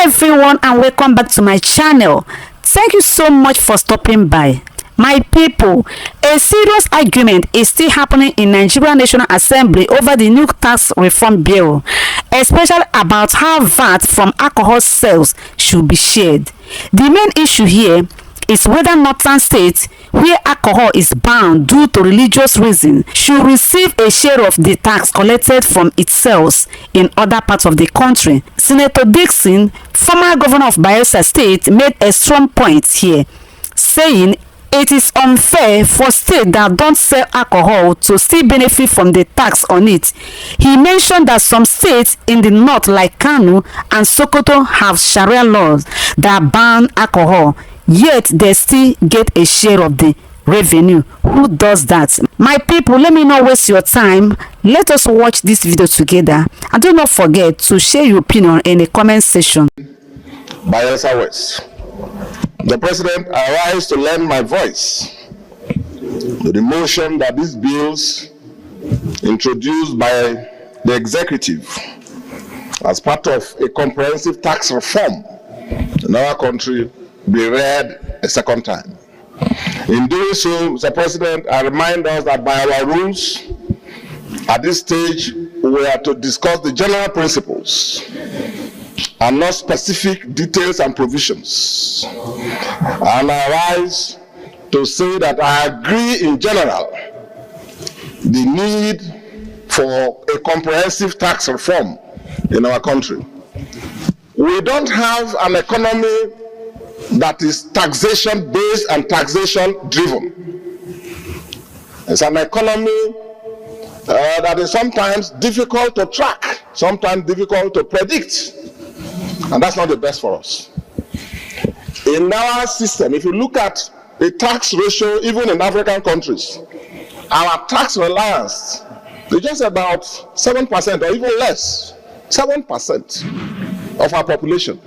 everyone and welcome back to my channel. Thank you so much for stopping by. My people, a serious argument is still happening in Nigeria National Assembly over the new tax reform bill, especially about how VAT from alcohol sales should be shared. The main issue here is whether northern states where alcohol is banned due to religious reasons should receive a share of the tax collected from its sales in other parts of the country. Senator Dickson, former governor of Bayelsa State, made a strong point here, saying it is unfair for states that don't sell alcohol to still benefit from the tax on it. He mentioned that some states in the north like Kano and Sokoto have Sharia laws that ban alcohol, yet they still get a share of the revenue. Who does that? My people, let me not waste your time. Let us watch this video together, and do not forget to share your opinion in the comment section. Bayelsa West. The president arise to lend my voice to the motion that these bills introduced by the executive as part of a comprehensive tax reform in our country be read a second time. In doing so, Mr. President, I remind us that by our rules, at this stage, we are to discuss the general principles and not specific details and provisions. And I rise to say that I agree in general the need for a comprehensive tax reform in our country. We don't have an economy that is taxation based and taxation driven. It's an economy that is sometimes difficult to track, sometimes difficult to predict. And that's not the best for us. In our system, if you look at the tax ratio, even in African countries, our tax reliance is just about 7% or even less, 7% of our population.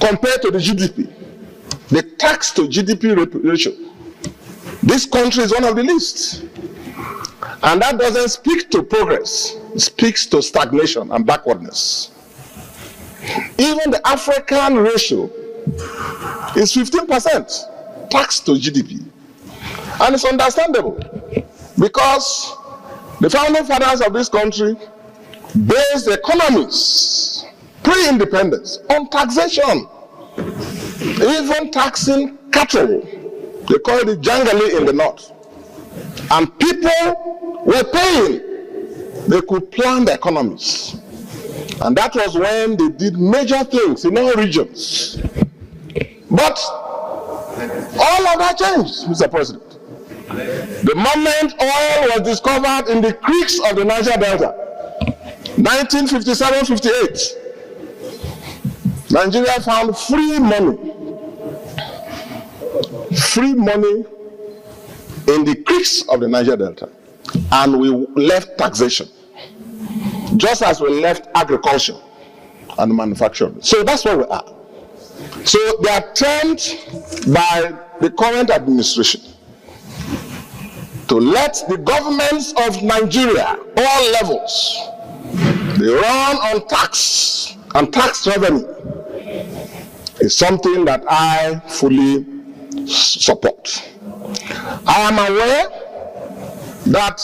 Compared to the GDP, the tax to GDP ratio, this country is one of the least. And that doesn't speak to progress, it speaks to stagnation and backwardness. Even the African ratio is 15% tax to GDP. And it's understandable because the founding fathers of this country based economies pre-independence on taxation, even taxing cattle. They call it the jangali in the north. And people were paying. They could plan the economies. And that was when they did major things in all regions. But all of that changed, Mr. President. The moment oil was discovered in the creeks of the Niger Delta, 1957-58, Nigeria found free money in the creeks of the Niger Delta, and we left taxation, just as we left agriculture and manufacturing. So that's where we are. So the attempt by the current administration to let the governments of Nigeria, all levels, they run on tax and tax revenue is something that I fully support. I am aware that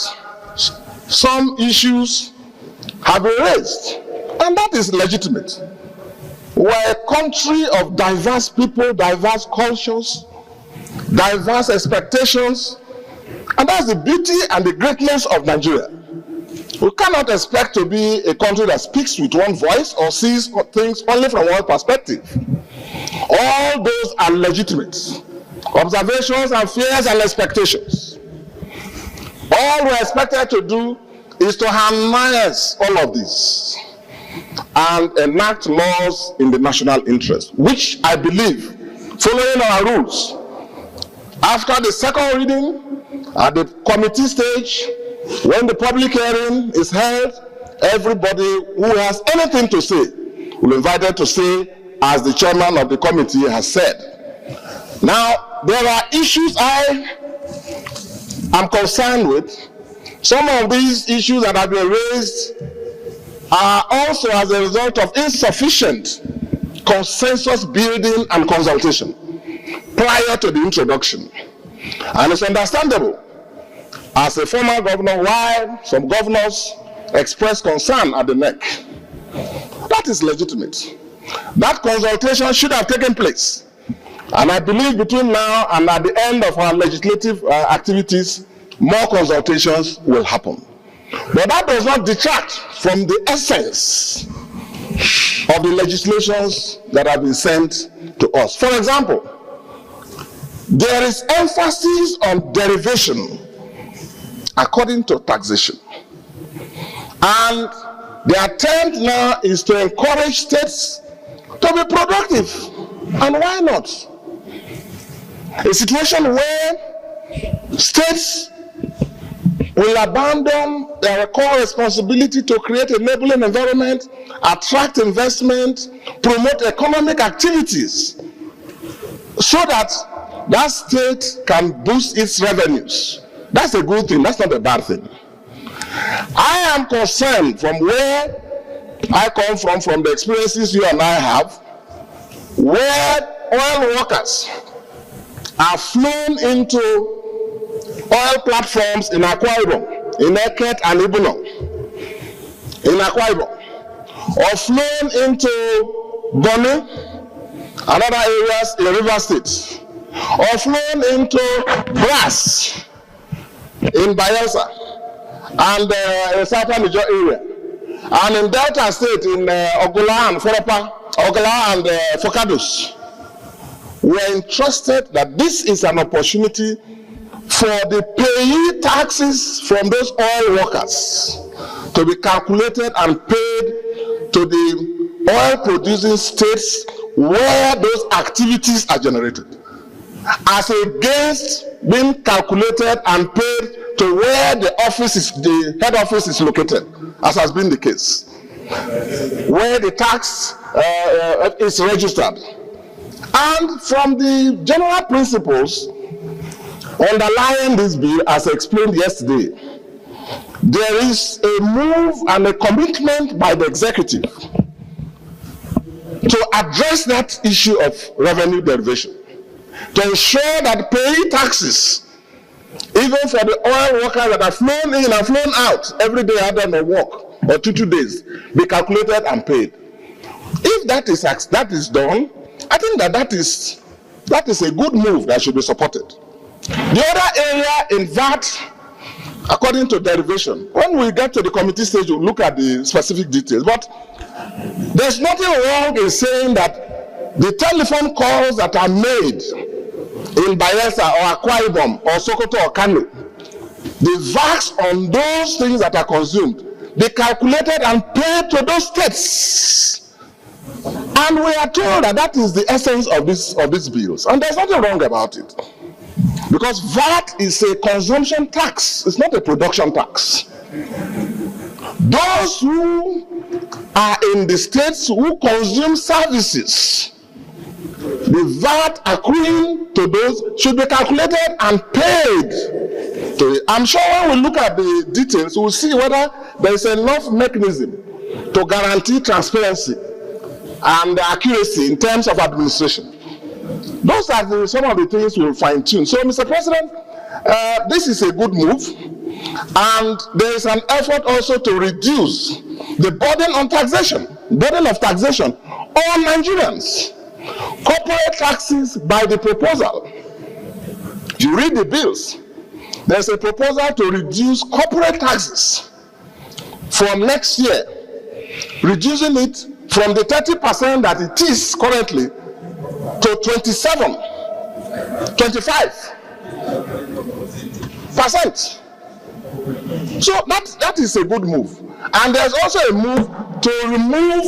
some issues have been raised, and that is legitimate. We're a country of diverse people, diverse cultures, diverse expectations, and that's the beauty and the greatness of Nigeria. We cannot expect to be a country that speaks with one voice or sees things only from one perspective. All those are legitimate observations and fears and expectations. All we're expected to do is to harness all of this and enact laws in the national interest, which I believe, following our rules, after the second reading, at the committee stage, when the public hearing is held, everybody who has anything to say will be invited to say, as the chairman of the committee has said. Now, there are issues I am concerned with. Some of these issues that have been raised are also as a result of insufficient consensus building and consultation prior to the introduction. And it's understandable, as a former governor, why some governors express concern at the neck. That is legitimate. That consultation should have taken place. And I believe between now and at the end of our legislative activities, more consultations will happen. But that does not detract from the essence of the legislations that have been sent to us. For example, there is emphasis on derivation according to taxation. And the attempt now is to encourage states to be productive. And why not? A situation where states will abandon their core responsibility to create an enabling environment, attract investment, promote economic activities, so that that state can boost its revenues. That's a good thing, that's not a bad thing. I am concerned from where I come from the experiences you and I have, where oil workers are flown into oil platforms in Akwa Ibom, in Eket and Ibuno, in Akwa Ibom, or flown into Boni and other areas in River State, or flown into Brass in Bayelsa and in Southern Niger area, and in Delta State in Ogola and Foropa, Ogola and Fokadus. We are entrusted that this is an opportunity for the payee taxes from those oil workers to be calculated and paid to the oil producing states where those activities are generated, as against being calculated and paid to where the head office is located, as has been the case, where the tax is registered. And from the general principles underlying this bill, as I explained yesterday, there is a move and a commitment by the executive to address that issue of revenue derivation, to ensure that paying taxes, even for the oil workers that are flown in and flown out every day out on the work, or 2 days, be calculated and paid. If that is done, I think that is a good move that should be supported. The other area in VAT, according to derivation, when we get to the committee stage, we'll look at the specific details. But there's nothing wrong in saying that the telephone calls that are made in Bayelsa or Akwa Ibom or Sokoto or Kano, the VAT on those things that are consumed, they calculated and paid to those states. And we are told that that is the essence of these bills. And there's nothing wrong about it. Because VAT is a consumption tax, it's not a production tax. Those who are in the states who consume services, the VAT accruing to those should be calculated and paid to it. I'm sure when we look at the details, we'll see whether there is enough mechanism to guarantee transparency and accuracy in terms of administration. Those are some of the things we'll fine-tune. So, Mr. President, this is a good move, and there is an effort also to reduce the burden of taxation on Nigerians. Corporate taxes by the proposal. If you read the bills, there's a proposal to reduce corporate taxes from next year, reducing it from the 30% that it is currently to 25%. So that is a good move. And there's also a move to remove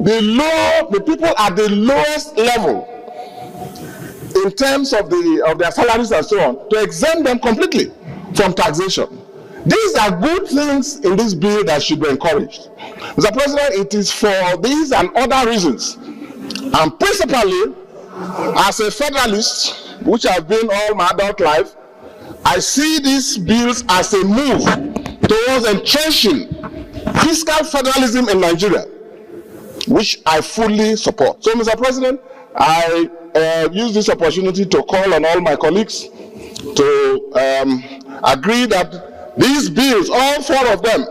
the people at the lowest level in terms of their salaries and so on, to exempt them completely from taxation. These are good things in this bill that should be encouraged. Mr. President, it is for these and other reasons, and principally as a federalist, which I've been all my adult life, I see these bills as a move towards entrenching fiscal federalism in Nigeria, which I fully support. So, Mr. President, I use this opportunity to call on all my colleagues to agree that these bills, all 4 of them,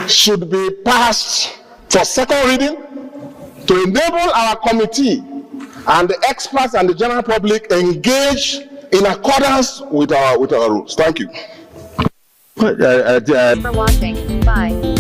should be passed for second reading to enable our committee and the experts and the general public engage in accordance with our rules. Thank you. For watching. Bye.